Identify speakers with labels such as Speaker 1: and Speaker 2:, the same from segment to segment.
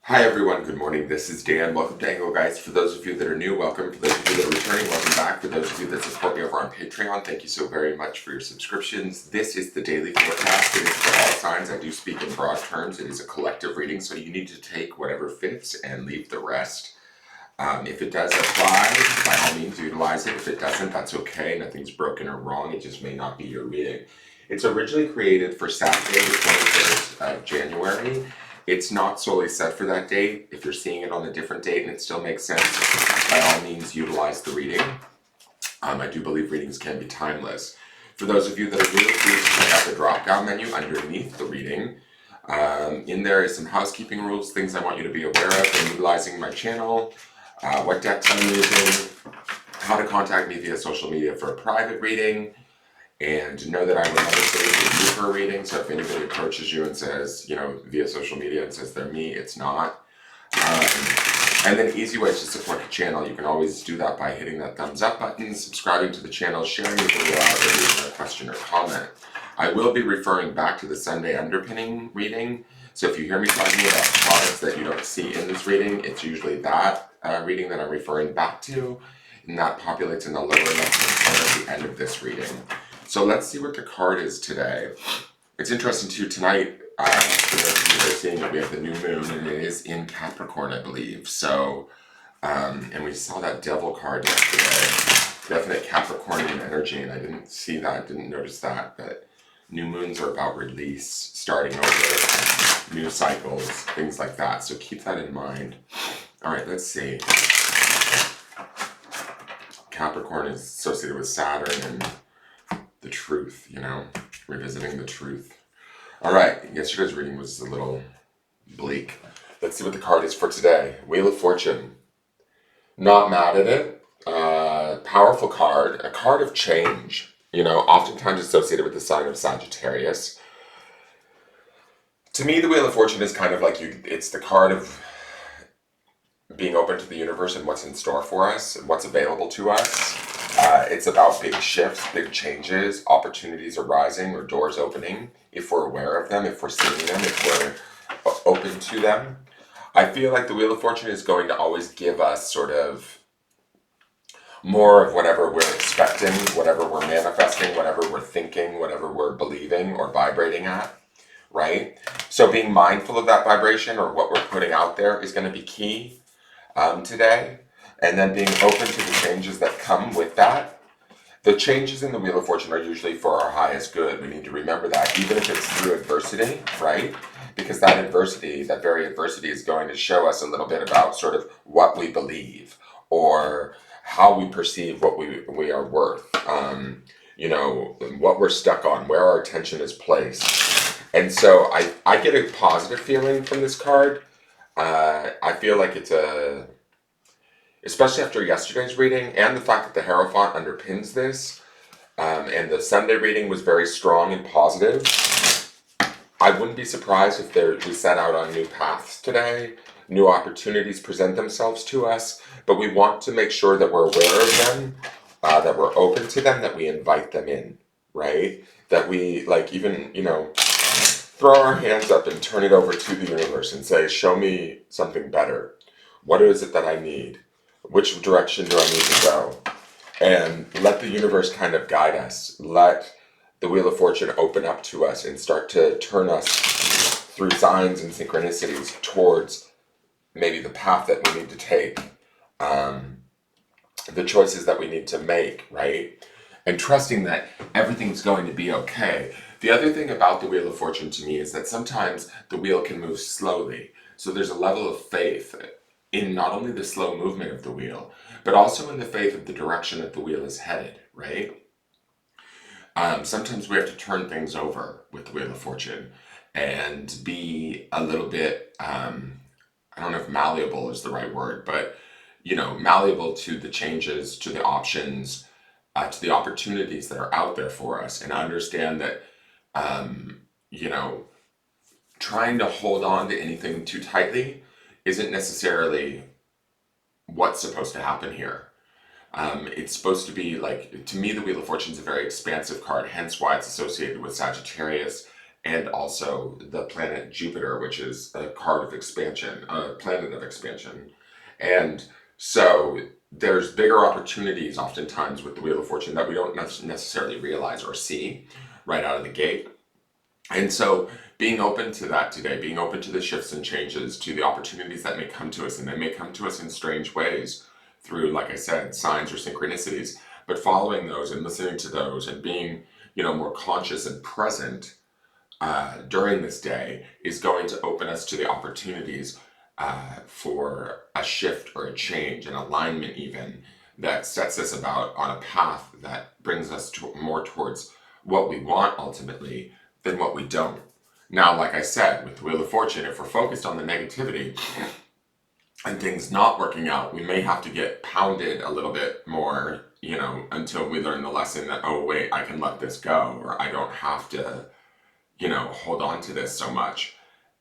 Speaker 1: Hi everyone, good morning. This is Dan. Welcome to Engelgeist. For those of you that are new, welcome. For those of you that are returning, welcome back. For those of you that support me over on Patreon, thank you so very much for your subscriptions. This is the daily forecast. It is for all signs. I do speak in broad terms. It is a collective reading, so you need to take whatever fits and leave the rest. If it does apply, by all means utilize it. If it doesn't, that's okay. Nothing's broken or wrong. It just may not be your reading. It's originally created for Saturday, the 21st of January. It's not solely set for that date. If you're seeing it on a different date and it still makes sense, by all means utilize the reading. I do believe readings can be timeless. For those of you that are new, please check out the drop-down menu underneath the reading. In there is some housekeeping rules, things I want you to be aware of when utilizing my channel, what decks I'm using, how to contact me via social media for a private reading, and know that I will never say it's you for a reading. So if anybody approaches you and says, via social media and says they're me, it's not. And then easy ways to support the channel. You can always do that by hitting that thumbs up button, subscribing to the channel, sharing the video out, or leaving a question or comment. I will be referring back to the Sunday underpinning reading. So if you hear me talking about products that you don't see in this reading, it's usually that reading that I'm referring back to. And that populates in the lower left-hand corner at the end of this reading. So let's see what the card is today. It's interesting too, tonight, for those of you that are seeing it, we have the new moon, and it is in Capricorn, I believe. So, and we saw that devil card yesterday. Definite Capricornian energy, and I didn't see that, didn't notice that, but new moons are about release, starting over, new cycles, things like that. So keep that in mind. All right, let's see. Capricorn is associated with Saturn and the truth, revisiting the truth. All right, yesterday's reading was a little bleak. Let's see what the card is for today. Wheel of Fortune. Not mad at it. Powerful card, a card of change, oftentimes associated with the sign of Sagittarius. To me, the Wheel of Fortune is kind of like it's the card of being open to the universe and what's in store for us and what's available to us. It's about big shifts, big changes, opportunities arising or doors opening, if we're aware of them, if we're seeing them, if we're open to them. I feel like the Wheel of Fortune is going to always give us sort of more of whatever we're expecting, whatever we're manifesting, whatever we're thinking, whatever we're believing or vibrating at, right? So being mindful of that vibration or what we're putting out there is going to be key today. And then being open to the changes that come with that. The changes in the Wheel of Fortune are usually for our highest good. We need to remember that, even if it's through adversity, right? Because that adversity, that very adversity, is going to show us a little bit about sort of what we believe or how we perceive what we are worth, what we're stuck on, where our attention is placed. And so I get a positive feeling from this card. I feel like it's especially after yesterday's reading and the fact that the Hierophant underpins this, and the Sunday reading was very strong and positive. I wouldn't be surprised if we set out on new paths today, new opportunities present themselves to us, but we want to make sure that we're aware of them, that we're open to them, that we invite them in, right? That we, throw our hands up and turn it over to the universe and say, show me something better. What is it that I need? Which direction do I need to go? And let the universe kind of guide us. Let the Wheel of Fortune open up to us and start to turn us through signs and synchronicities towards maybe the path that we need to take, the choices that we need to make, right? And trusting that everything's going to be okay. The other thing about the Wheel of Fortune to me is that sometimes the wheel can move slowly. So there's a level of faith in not only the slow movement of the wheel, but also in the faith of the direction that the wheel is headed, right? Sometimes we have to turn things over with the Wheel of Fortune and be a little bit, I don't know if malleable is the right word, but, malleable to the changes, to the options, to the opportunities that are out there for us, and understand that, trying to hold on to anything too tightly isn't necessarily what's supposed to happen here. It's supposed to be to me, the Wheel of Fortune is a very expansive card, hence why it's associated with Sagittarius and also the planet Jupiter, which is a card of expansion, a planet of expansion. And so there's bigger opportunities oftentimes with the Wheel of Fortune that we don't necessarily realize or see right out of the gate. And so being open to that today, being open to the shifts and changes, to the opportunities that may come to us, and they may come to us in strange ways through, like I said, signs or synchronicities, but following those and listening to those and being, more conscious and present during this day is going to open us to the opportunities for a shift or a change, an alignment even, that sets us about on a path that brings us more towards what we want ultimately than what we don't. Now, like I said, with the Wheel of Fortune, if we're focused on the negativity and things not working out, we may have to get pounded a little bit more, until we learn the lesson that, oh, wait, I can let this go, or I don't have to, hold on to this so much.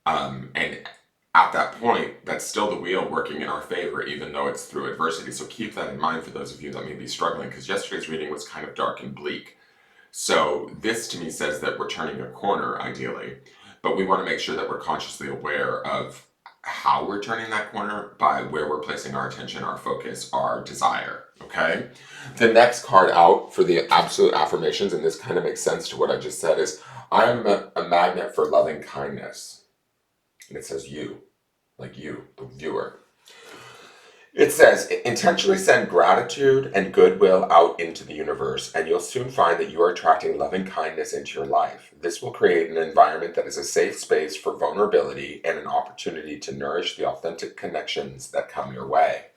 Speaker 1: And at that point, that's still the wheel working in our favor, even though it's through adversity. So keep that in mind for those of you that may be struggling, because yesterday's reading was kind of dark and bleak. So this to me says that we're turning a corner, ideally, but we want to make sure that we're consciously aware of how we're turning that corner by where we're placing our attention, our focus, our desire, okay? The next card out for the absolute affirmations, and this kind of makes sense to what I just said, is I am a magnet for loving kindness. And it says you, like you, the viewer. It says, intentionally send gratitude and goodwill out into the universe, and you'll soon find that you are attracting loving kindness into your life. This will create an environment that is a safe space for vulnerability and an opportunity to nourish the authentic connections that come your way.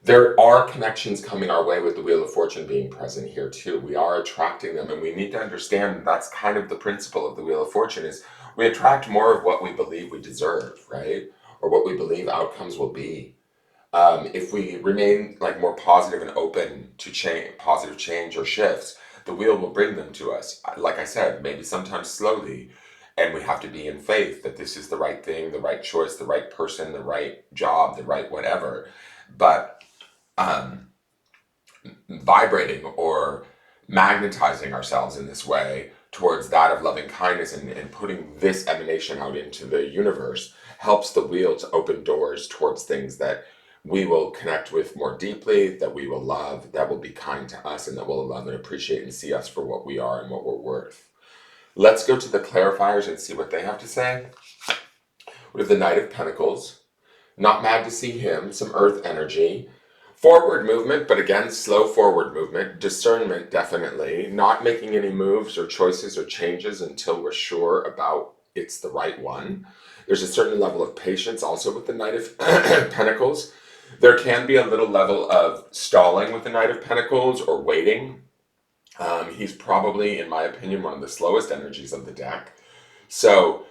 Speaker 1: There are connections coming our way with the Wheel of Fortune being present here too. We are attracting them, and we need to understand that's kind of the principle of the Wheel of Fortune is we attract more of what we believe we deserve, right? Or what we believe outcomes will be. If we remain more positive and open to change, positive change or shifts, the wheel will bring them to us. Like I said, maybe sometimes slowly, and we have to be in faith that this is the right thing, the right choice, the right person, the right job, the right whatever. But vibrating or magnetizing ourselves in this way towards that of loving kindness and putting this emanation out into the universe helps the wheel to open doors towards things that we will connect with more deeply, that we will love, that will be kind to us, and that will love and appreciate and see us for what we are and what we're worth. Let's go to the clarifiers and see what they have to say. We have the Knight of Pentacles. Not mad to see him. Some earth energy. Forward movement, but again, slow forward movement. Discernment, definitely. Not making any moves or choices or changes until we're sure about it's the right one. There's a certain level of patience also with the Knight of Pentacles. There can be a little level of stalling with the Knight of Pentacles or waiting. He's probably, in my opinion, one of the slowest energies of the deck. So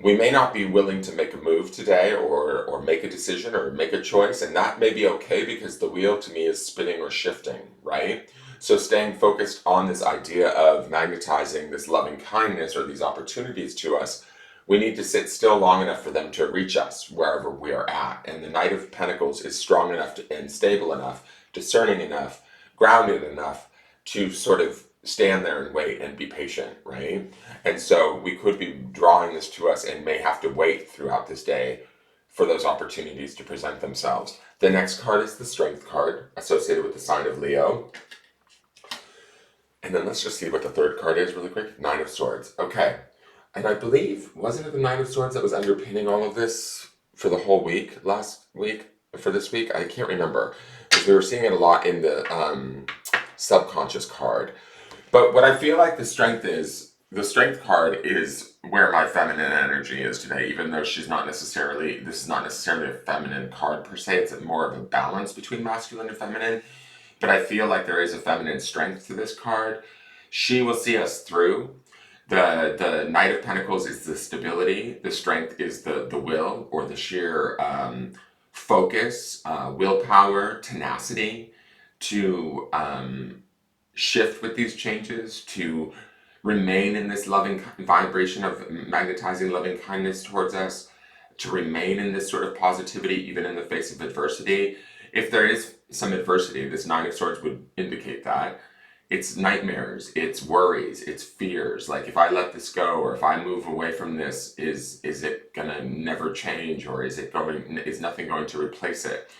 Speaker 1: we may not be willing to make a move today or make a decision or make a choice, and that may be okay because the wheel to me is spinning or shifting, right? So staying focused on this idea of magnetizing this loving kindness or these opportunities to us, we need to sit still long enough for them to reach us wherever we are at. And the Knight of Pentacles is strong enough and stable enough, discerning enough, grounded enough to sort of stand there and wait and be patient, right? And so we could be drawing this to us and may have to wait throughout this day for those opportunities to present themselves. The next card is the Strength card associated with the sign of Leo. And then let's just see what the third card is really quick. Nine of Swords. Okay. And I believe, wasn't it the Nine of Swords that was underpinning all of this for the whole week, last week, for this week? I can't remember. Because we were seeing it a lot in the subconscious card. But what I feel like the Strength card is where my feminine energy is today, even though this is not necessarily a feminine card per se. It's more of a balance between masculine and feminine. But I feel like there is a feminine strength to this card. She will see us through. The Knight of Pentacles is the stability. The Strength is the will or the sheer focus, willpower, tenacity to shift with these changes, to remain in this loving vibration of magnetizing loving kindness towards us, to remain in this sort of positivity even in the face of adversity. If there is some adversity, this Nine of Swords would indicate that. it's nightmares, it's worries, it's fears. Like, if I let this go, or if I move away from this, is it gonna never change, or is nothing going to replace it?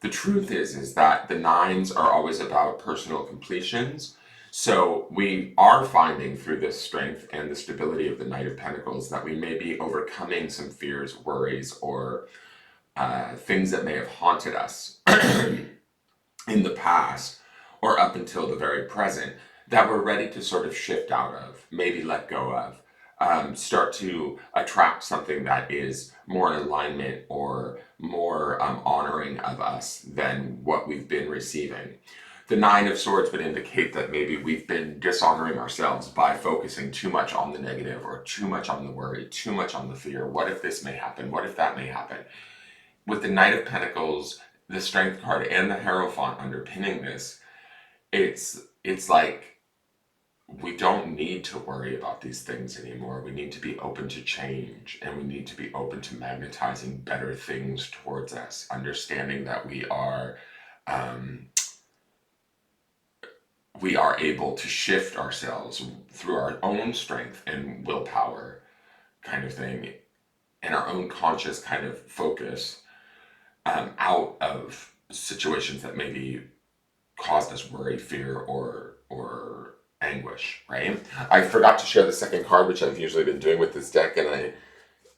Speaker 1: The truth is that the nines are always about personal completions. So we are finding through this strength and the stability of the Knight of Pentacles that we may be overcoming some fears, worries, or things that may have haunted us in the past, or up until the very present, that we're ready to sort of shift out of, maybe let go of, start to attract something that is more in alignment or more honoring of us than what we've been receiving. The Nine of Swords would indicate that maybe we've been dishonoring ourselves by focusing too much on the negative, or too much on the worry, too much on the fear. What if this may happen? What if that may happen? With the Knight of Pentacles, the Strength card, and the Hierophant underpinning this, it's like, we don't need to worry about these things anymore. We need to be open to change, and we need to be open to magnetizing better things towards us, understanding that we are able to shift ourselves through our own strength and willpower, kind of thing, and our own conscious kind of focus, out of situations that maybe caused us worry, fear, or anguish, right? I forgot to share the second card, which I've usually been doing with this deck, and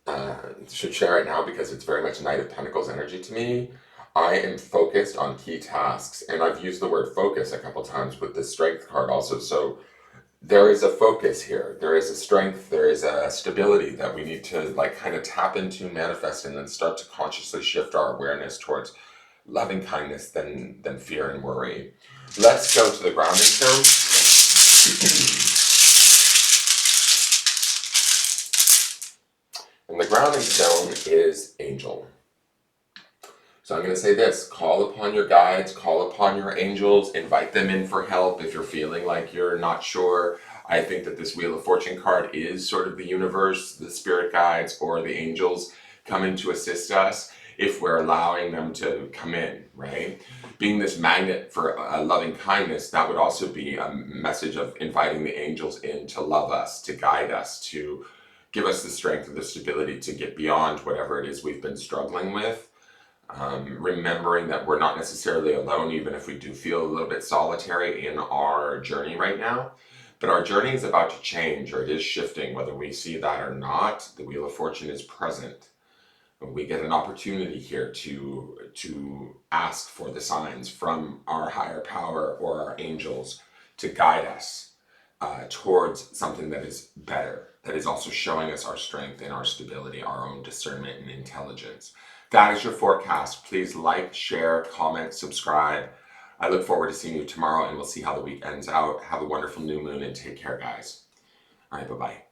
Speaker 1: I should share it now because it's very much Knight of Pentacles energy to me. I am focused on key tasks, and I've used the word focus a couple times with the Strength card also. So there is a focus here. There is a strength. There is a stability that we need to, like, kind of tap into, manifest, and then start to consciously shift our awareness towards loving kindness than fear and worry. Let's go to the grounding stone. And the grounding stone is Angel. So I'm going to say this: call upon your guides, call upon your angels, invite them in for help if you're feeling like you're not sure. I think that this Wheel of Fortune card is sort of the universe, the spirit guides, or the angels coming to assist us if we're allowing them to come in, right? Being this magnet for loving kindness, that would also be a message of inviting the angels in to love us, to guide us, to give us the strength and the stability to get beyond whatever it is we've been struggling with. Remembering that we're not necessarily alone, even if we do feel a little bit solitary in our journey right now. But our journey is about to change, or it is shifting, whether we see that or not. The Wheel of Fortune is present. We get an opportunity here to ask for the signs from our higher power or our angels to guide us towards something that is better, that is also showing us our strength and our stability, our own discernment and intelligence. That is your forecast. Please like, share, comment, subscribe. I look forward to seeing you tomorrow, and we'll see how the week ends out. Have a wonderful new moon, and take care, guys. All right, bye-bye.